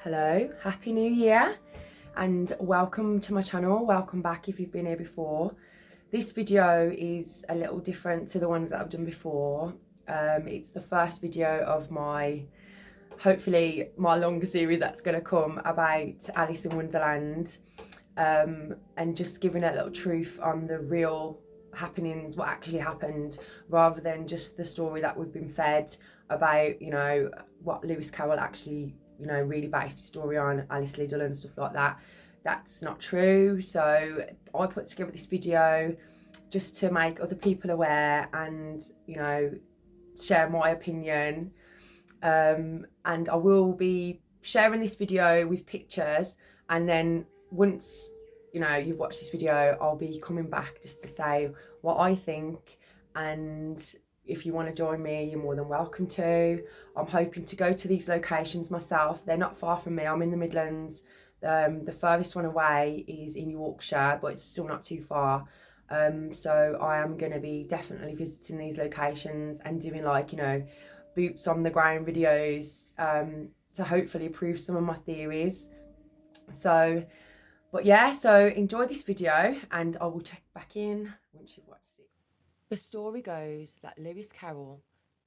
Hello, happy new year and welcome to my channel. Welcome back if you've been here before. This video is a little different to the ones that I've done before. It's the first video of hopefully my longer series that's going to come about Alice in Wonderland, and just giving a little truth on the real happenings, what actually happened, rather than just the story that we've been fed about, you know, what Lewis Carroll actually, you know, really based his story on, Alice Liddell and stuff like that. That's not true. So I put together this video just to make other people aware and, you know, share my opinion. And I will be sharing this video with pictures, and then once, you know, you've watched this video, I'll be coming back just to say what I think. And if you want to join me, you're more than welcome to. I'm hoping to go to these locations myself. They're not far from me. I'm in the Midlands. The furthest one away is in Yorkshire, but it's still not too far. So I am going to be definitely visiting these locations and doing, like, you know, boots on the ground videos, to hopefully prove some of my theories. But yeah, so enjoy this video and I will check back in once you've watched it. The story goes that Lewis Carroll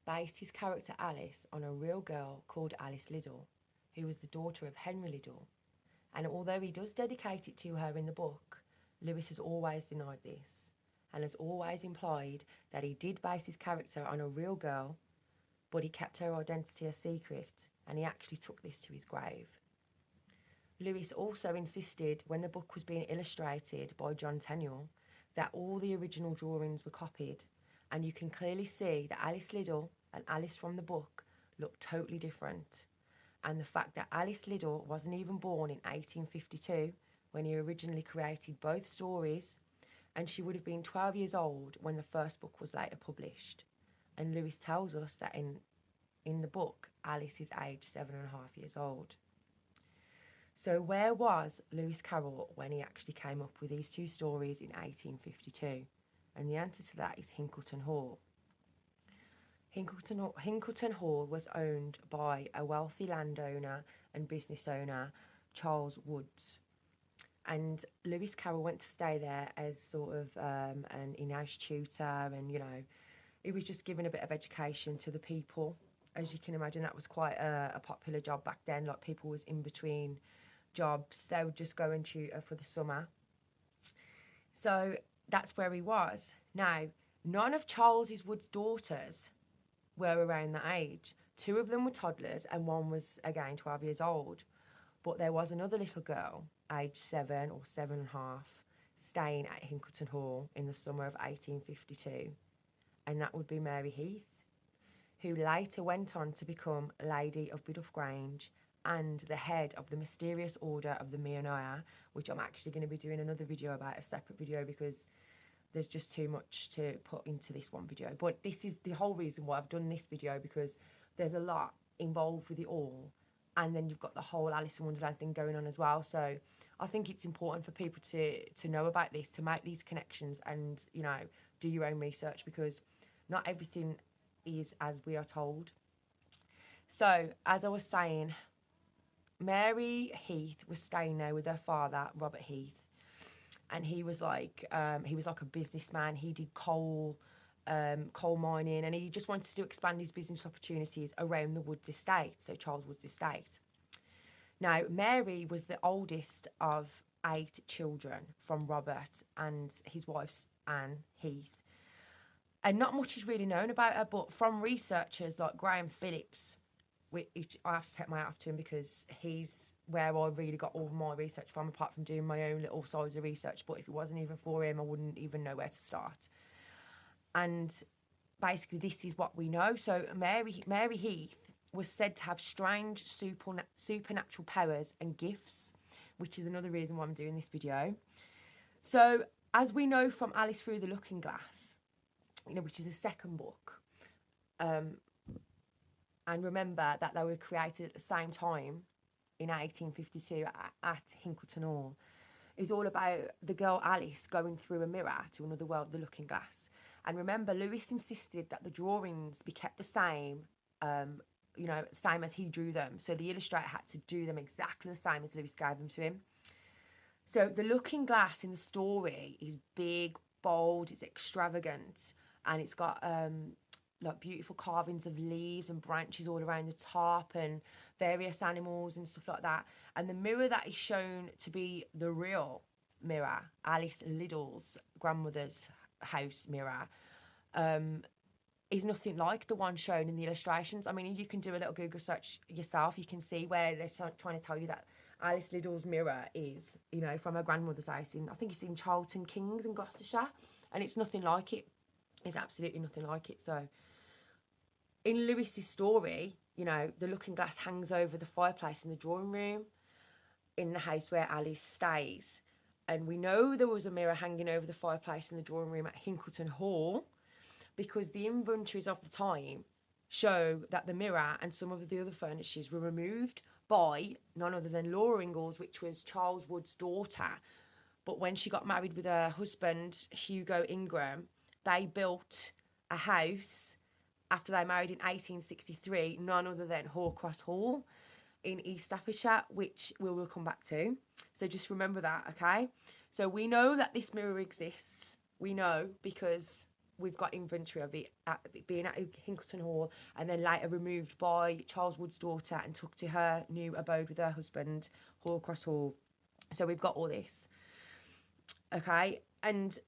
based his character Alice on a real girl called Alice Liddell, who was the daughter of Henry Liddell. And although he does dedicate it to her in the book, Lewis has always denied this and has always implied that he did base his character on a real girl, but he kept her identity a secret, and he actually took this to his grave. Lewis also insisted, when the book was being illustrated by John Tenniel, that all the original drawings were copied, and you can clearly see that Alice Liddell and Alice from the book look totally different. And the fact that Alice Liddell wasn't even born in 1852 when he originally created both stories, and she would have been 12 years old when the first book was later published. And Lewis tells us that in the book, Alice is aged 7.5 years old. So where was Lewis Carroll when he actually came up with these two stories in 1852? And the answer to that is Hinkleton Hall. Hinkleton Hall was owned by a wealthy landowner and business owner, Charles Woods. And Lewis Carroll went to stay there as sort of an in-house tutor, and, you know, he was just giving a bit of education to the people. As you can imagine, that was quite a popular job back then. Like, people was in between jobs, they would just go and tutor for the summer. So that's where he was. Now, none of Charles Wood's daughters were around that age. 2 of them were toddlers and one was, again, 12 years old. But there was another little girl, aged 7 or 7.5, staying at Hinkleton Hall in the summer of 1852. And that would be Mary Heath, who later went on to become Lady of Biddulph Grange and the head of the mysterious order of the meonia, which I'm actually going to be doing another video about, a separate video, because there's just too much to put into this one video. But this is the whole reason why I've done this video, because there's a lot involved with it all. And then you've got the whole Alice in Wonderland thing going on as well. So I think it's important for people to know about this, to make these connections and, you know, do your own research, because not everything is as we are told. So, as I was saying, Mary Heath was staying there with her father, Robert Heath, and he was like a businessman. He did coal mining, and he just wanted to expand his business opportunities around the Woods estate, so Charles Woods estate. Now, Mary was the oldest of 8 children from Robert and his wife, Anne Heath. And not much is really known about her, but from researchers like Graham Phillips, which I have to take my hat off to him, because he's where I really got all of my research from, apart from doing my own little sides of research. But if it wasn't even for him, I wouldn't even know where to start. And basically, this is what we know. So Mary Heath was said to have strange supernatural powers and gifts, which is another reason why I'm doing this video. So, as we know from Alice Through the Looking Glass, you know, which is the second book, and remember that they were created at the same time in 1852 at Hinkleton Hall, is all about the girl Alice going through a mirror to another world, the looking glass. And remember, Lewis insisted that the drawings be kept the same, you know, same as he drew them. So the illustrator had to do them exactly the same as Lewis gave them to him. So the looking glass in the story is big, bold, it's extravagant, and it's got like beautiful carvings of leaves and branches all around the top and various animals and stuff like that. And the mirror that is shown to be the real mirror, Alice Liddell's grandmother's house mirror, is nothing like the one shown in the illustrations. I mean, you can do a little Google search yourself. You can see where they're trying to tell you that Alice Liddell's mirror is, you know, from her grandmother's house in, I think it's in Charlton Kings in Gloucestershire, and it's nothing like it. It's absolutely nothing like it. So in Lewis's story, you know, the looking glass hangs over the fireplace in the drawing room in the house where Alice stays. And we know there was a mirror hanging over the fireplace in the drawing room at Hinkleton Hall, because the inventories of the time show that the mirror and some of the other furnitures were removed by none other than Laura Ingalls, which was Charles Wood's daughter. But when she got married with her husband, Hugo Ingram, they built a house after they married in 1863, none other than Hallcross Hall in East Staffordshire, which we will come back to. So just remember that, okay? So we know that this mirror exists. We know because we've got inventory of it being at Hinkleton Hall and then later removed by Charles Wood's daughter and took to her new abode with her husband, Hallcross Hall. So we've got all this, okay? And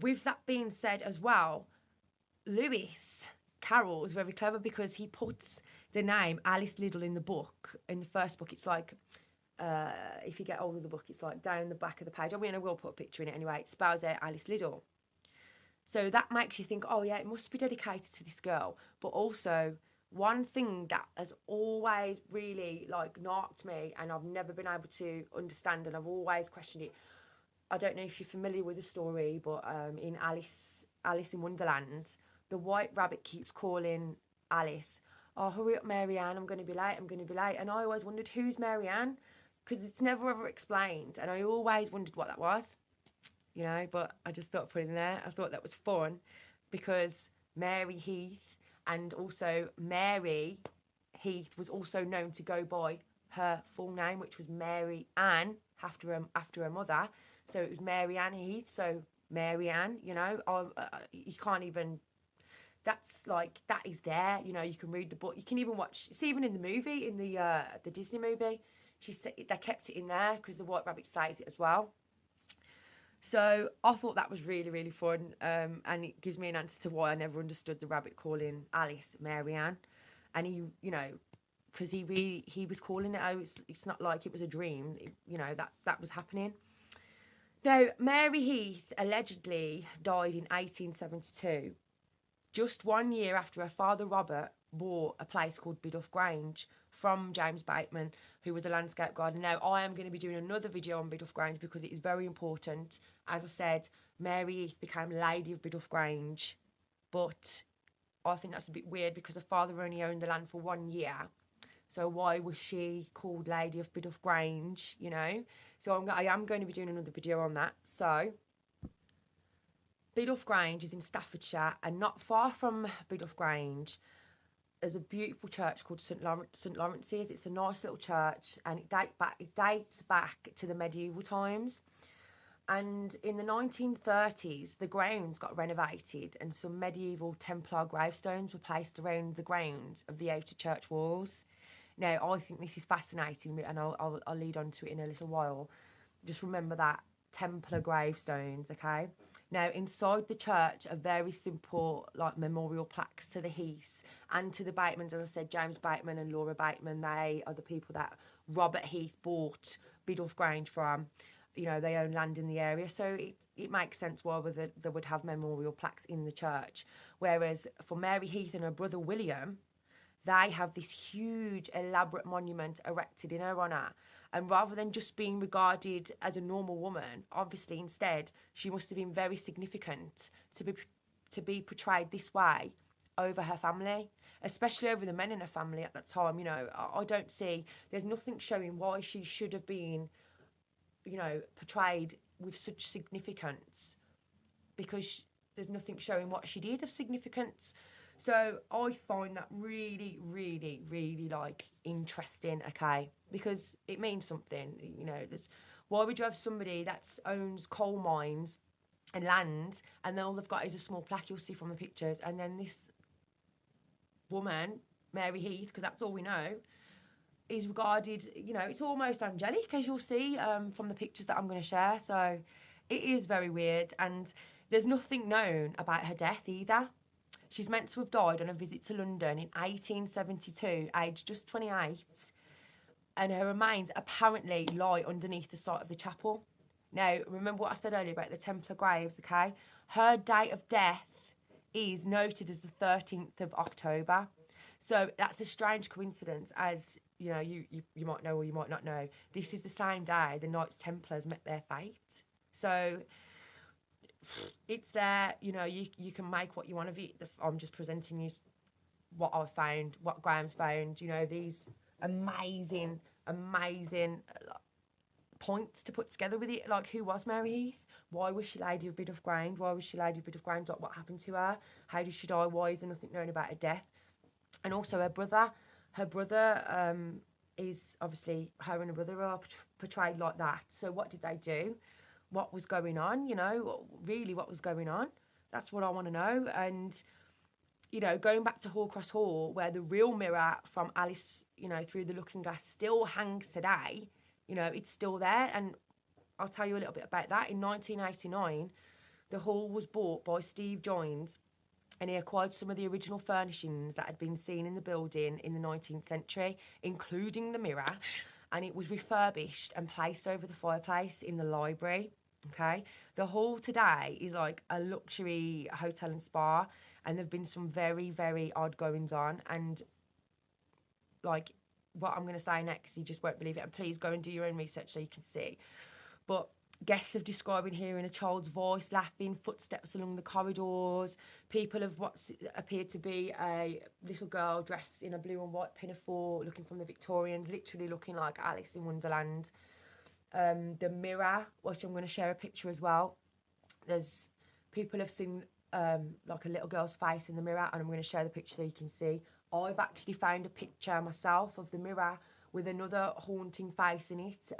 with that being said as well, Lewis Carroll was very clever because he puts the name Alice Liddell in the book. In the first book, it's like, if you get hold of the book, it's like down the back of the page. I mean, I will put a picture in it anyway. It spells out Alice Liddell. So that makes you think, oh yeah, it must be dedicated to this girl. But also, one thing that has always really like knocked me and I've never been able to understand and I've always questioned it. I don't know if you're familiar with the story, but in Alice in Wonderland, the white rabbit keeps calling Alice, oh, hurry up, Mary Ann, I'm going to be late, I'm going to be late. And I always wondered, who's Mary Ann? Because it's never ever explained. And I always wondered what that was, you know, but I just thought I'd put it in there. I thought that was fun because Mary Heath and also Mary Heath was also known to go by her full name, which was Mary Ann, after her mother. So it was Mary Ann Heath, so Mary Ann, you know, you can't even, that's like, that is there, you know, you can read the book, you can even watch, it's even in the movie, in the Disney movie, they kept it in there because the White Rabbit says it as well. So I thought that was really, really fun, and it gives me an answer to why I never understood the rabbit calling Alice Mary Ann. And he, you know, because he was calling it out, it's not like it was a dream, you know, that was happening. Now, Mary Heath allegedly died in 1872, just 1 year after her father Robert bought a place called Biddulph Grange from James Bateman, who was a landscape gardener. Now, I am going to be doing another video on Biddulph Grange because it is very important. As I said, Mary Heath became Lady of Biddulph Grange, but I think that's a bit weird because her father only owned the land for 1 year. So why was she called Lady of Biddulph Grange, you know? So I am going to be doing another video on that. So Biddulph Grange is in Staffordshire, and not far from Biddulph Grange, there's a beautiful church called St Lawrence's. It's a nice little church, and it dates back to the medieval times. And in the 1930s, the grounds got renovated, and some medieval Templar gravestones were placed around the grounds of the outer church walls. Now, I think this is fascinating, and I'll lead on to it in a little while. Just remember that, Templar gravestones, okay? Now, inside the church are very simple, like, memorial plaques to the Heaths and to the Batemans. As I said, James Bateman and Laura Bateman, they are the people that Robert Heath bought Biddulph Grange from. You know, they own land in the area, so it makes sense why they would have memorial plaques in the church. Whereas for Mary Heath and her brother William, they have this huge, elaborate monument erected in her honour. And rather than just being regarded as a normal woman, obviously instead, she must have been very significant to be portrayed this way over her family, especially over the men in her family at that time. You know, I don't see, there's nothing showing why she should have been, you know, portrayed with such significance, because there's nothing showing what she did of significance. So I find that really, really, really like interesting, okay? Because it means something, you know. Why would you have somebody that owns coal mines and land, and then all they've got is a small plaque you'll see from the pictures, and then this woman, Mary Heath, because that's all we know, is regarded, you know, it's almost angelic, as you'll see from the pictures that I'm going to share. So it is very weird, and there's nothing known about her death either. She's meant to have died on a visit to London in 1872, aged just 28, and her remains apparently lie underneath the site of the chapel. Now, remember what I said earlier about the Templar graves, okay? Her date of death is noted as the 13th of October. So that's a strange coincidence, as you know, you might know or you might not know. This is the same day the Knights Templars met their fate. So it's there, you know, you can make what you want of it. I'm just presenting you what I've found, what Graham's found, you know, these amazing points to put together with it. Like, who was Mary Heath? Why was she Lady of Biddulph Grange? Why was she Lady of Biddulph Grange? Like, what happened to her? How did she die? Why is there nothing known about her death? And also her brother. Her brother is obviously, her and her brother are portrayed like that. So what did they do? What was going on? You know, really, what was going on? That's what I want to know. And you know, going back to Hallcross Hall, where the real mirror from Alice, you know, through the Looking Glass still hangs today, you know, it's still there. And I'll tell you a little bit about that. In 1989, the hall was bought by Steve Jones, and he acquired some of the original furnishings that had been seen in the building in the 19th century, including the mirror, and it was refurbished and placed over the fireplace in the library. Okay, the hall today is like a luxury hotel and spa, and there've been some very, very odd goings on, and like what I'm going to say next, you just won't believe it, and please go and do your own research so you can see. But guests have described hearing a child's voice, laughing, footsteps along the corridors. People have what appeared to be a little girl dressed in a blue and white pinafore, looking from the Victorians, literally looking like Alice in Wonderland. The mirror, which I'm going to share a picture as well. There's people have seen like a little girl's face in the mirror, and I'm going to share the picture so you can see. I've actually found a picture myself of the mirror with another haunting face in it,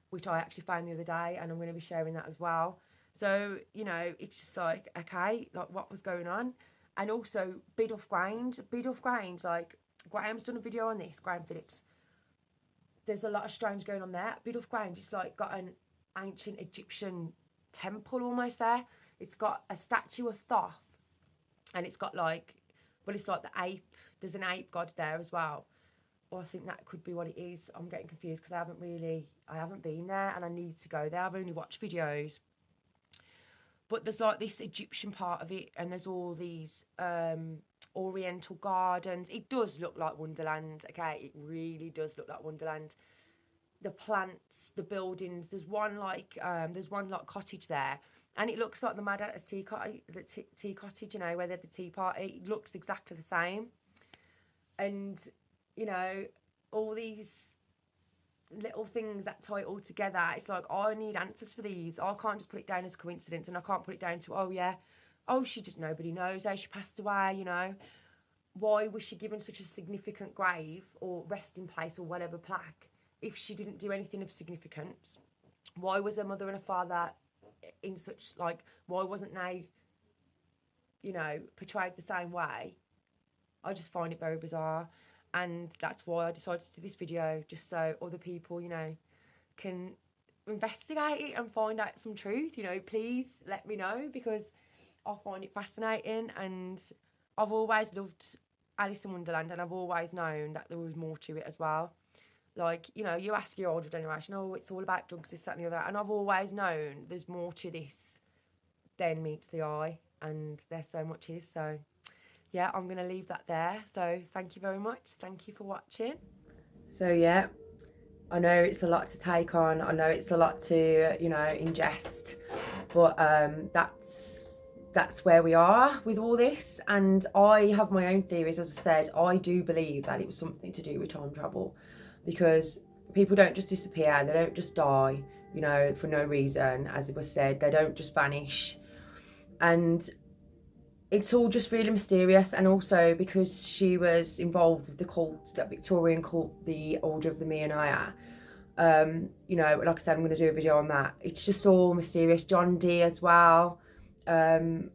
which I actually found the other day, and I'm going to be sharing that as well. So, you know, it's just like, okay, like what was going on? And also Biddulph Grange, like Graham's done a video on this, Graham Phillips. There's a lot of strange going on there. Biddulph Grange is like got an ancient Egyptian temple almost there. It's got a statue of Thoth, and it's got like, well, it's like the ape. There's an ape god there as well. Or I think that could be what it is. I'm getting confused because I haven't been there, and I need to go there. I've only watched videos. But there's like this Egyptian part of it, and there's all these oriental gardens. It does look like Wonderland, okay? It really does look like Wonderland. The plants, the buildings. There's one like cottage there, and it looks like the Mad Hatter's tea cottage, you know, where they had the tea party. It looks exactly the same. And you know, all these little things that tie it all together. It's like, I need answers for these. I can't just put it down as coincidence, and I can't put it down to, oh yeah, oh, she just, nobody knows how she passed away, you know. Why was she given such a significant grave or resting place or whatever plaque if she didn't do anything of significance? Why was her mother and her father in such, like, why wasn't they, you know, portrayed the same way? I just find it very bizarre. And that's why I decided to do this video, just so other people, you know, can investigate it and find out some truth. You know, please let me know, because I find it fascinating, and I've always loved Alice in Wonderland, and I've always known that there was more to it as well. Like, you know, you ask your older generation, oh, it's all about drugs, this, that and the other, and I've always known there's more to this than meets the eye, and there so much is. So yeah, I'm going to leave that there. So thank you very much. Thank you for watching. So yeah, I know it's a lot to take on. I know it's a lot to, you know, ingest. But that's where we are with all this. And I have my own theories. As I said, I do believe that it was something to do with time travel. Because people don't just disappear. They don't just die, you know, for no reason. As it was said, they don't just vanish. And it's all just really mysterious. And also because she was involved with the cult, that Victorian cult, the Order of the Meonia, you know, like I said, I'm going to do a video on that. It's just all mysterious. John Dee as well. And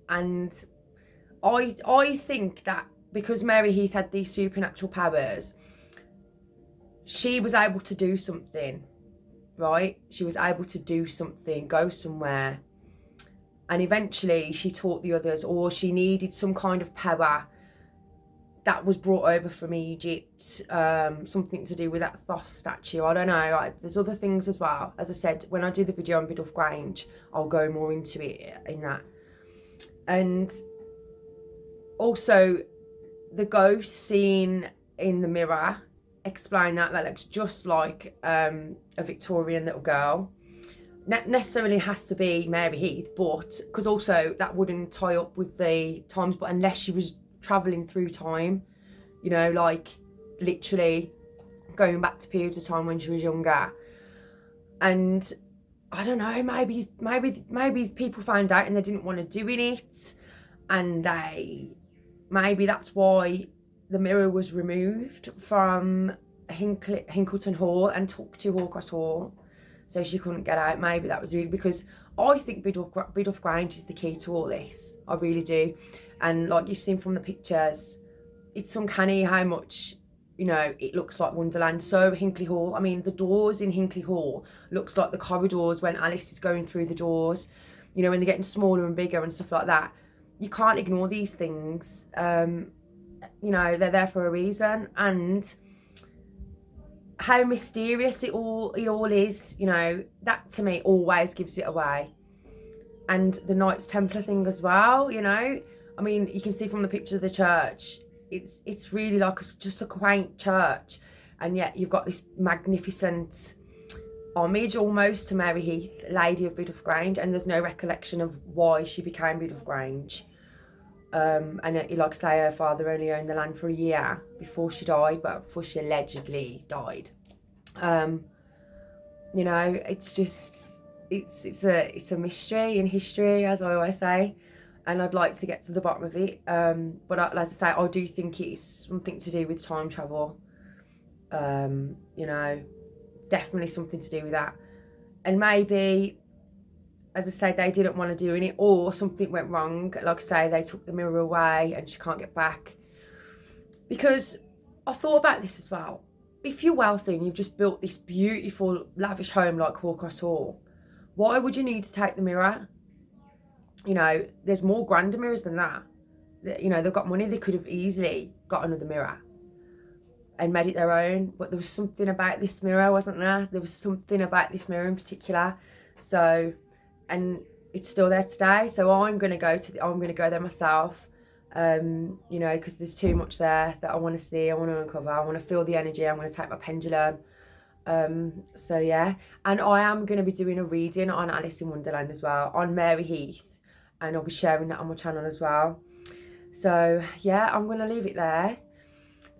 I think that because Mary Heath had these supernatural powers, she was able to do something, right? She was able to do something, go somewhere. And eventually she taught the others, or she needed some kind of power that was brought over from Egypt, something to do with that Thoth statue. I don't know. There's other things as well. As I said, when I do the video on Biddulph Grange, I'll go more into it in that. And also the ghost seen in the mirror, explain that looks just like a Victorian little girl. Not necessarily has to be Mary Heath, but because also that wouldn't tie up with the times, but unless she was travelling through time, you know, like literally going back to periods of time when she was younger. And I don't know, maybe people found out and they didn't want to do it, and maybe that's why the mirror was removed from Hinkleton Hall and took to Hawcross Hall, so she couldn't get out. Maybe that was really because I think Biddulph Grange is the key to all this. I really do. And like you've seen from the pictures, it's uncanny how much, you know, it looks like Wonderland. So Hinkley Hall, I mean, the doors in Hinkley Hall looks like the corridors when Alice is going through the doors, you know, when they're getting smaller and bigger and stuff like that. You can't ignore these things. You know, they're there for a reason. And how mysterious it all is, you know, that to me always gives it away. And the Knights Templar thing as well, you know, I mean, you can see from the picture of the church, it's really like just a quaint church, and yet you've got this magnificent homage almost to Mary Heath, Lady of Biddulph Grange, and there's no recollection of why she became Biddulph Grange. And like I say, her father only owned the land for a year before she died, but before she allegedly died. You know, it's just, it's a mystery in history, as I always say, and I'd like to get to the bottom of it. But as I say, I do think it's something to do with time travel. You know, it's definitely something to do with that. And maybe, as I say, they didn't want to do it, or something went wrong. Like I say, they took the mirror away and she can't get back. Because I thought about this as well. If you're wealthy and you've just built this beautiful, lavish home like Hawcross Hall, why would you need to take the mirror? You know, there's more grander mirrors than that. You know, they've got money, they could have easily got another mirror and made it their own. But there was something about this mirror, wasn't there? There was something about this mirror in particular. So, and it's still there today. So I'm gonna go there myself. You know, because there's too much there that I want to see, I want to uncover, I want to feel the energy, I'm going to take my pendulum. So yeah, and I am going to be doing a reading on Alice in Wonderland as well, on Mary Heath, and I'll be sharing that on my channel as well. So yeah, I'm going to leave it there.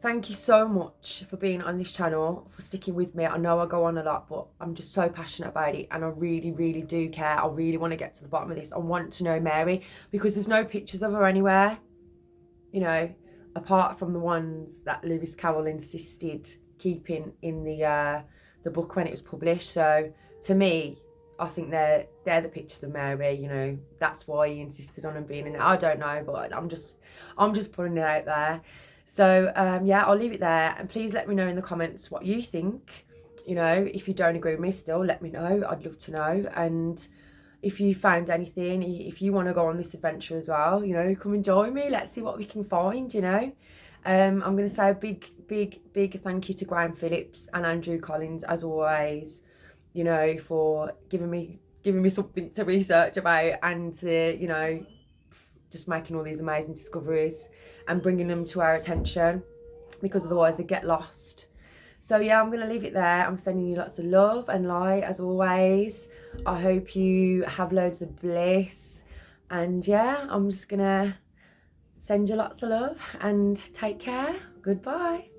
Thank you so much for being on this channel, for sticking with me. I know I go on a lot, but I'm just so passionate about it, and I really, really do care. I really want to get to the bottom of this. I want to know Mary, because there's no pictures of her anywhere, you know, apart from the ones that Lewis Carroll insisted keeping in the book when it was published. So to me, I think they're the pictures of Mary, you know. That's why he insisted on them being in there. I don't know, but I'm just putting it out there. So yeah, I'll leave it there, and please let me know in the comments what you think. You know, if you don't agree with me, still let me know. I'd love to know. And if you found anything, if you want to go on this adventure as well, you know, come and join me. Let's see what we can find, you know. I'm going to say a big thank you to Graham Phillips and Andrew Collins, as always, you know, for giving me something to research about, and to, you know, just making all these amazing discoveries and bringing them to our attention, because otherwise they get lost. So yeah, I'm going to leave it there. I'm sending you lots of love and light, as always. I hope you have loads of bliss. And yeah, I'm just going to send you lots of love, and take care. Goodbye.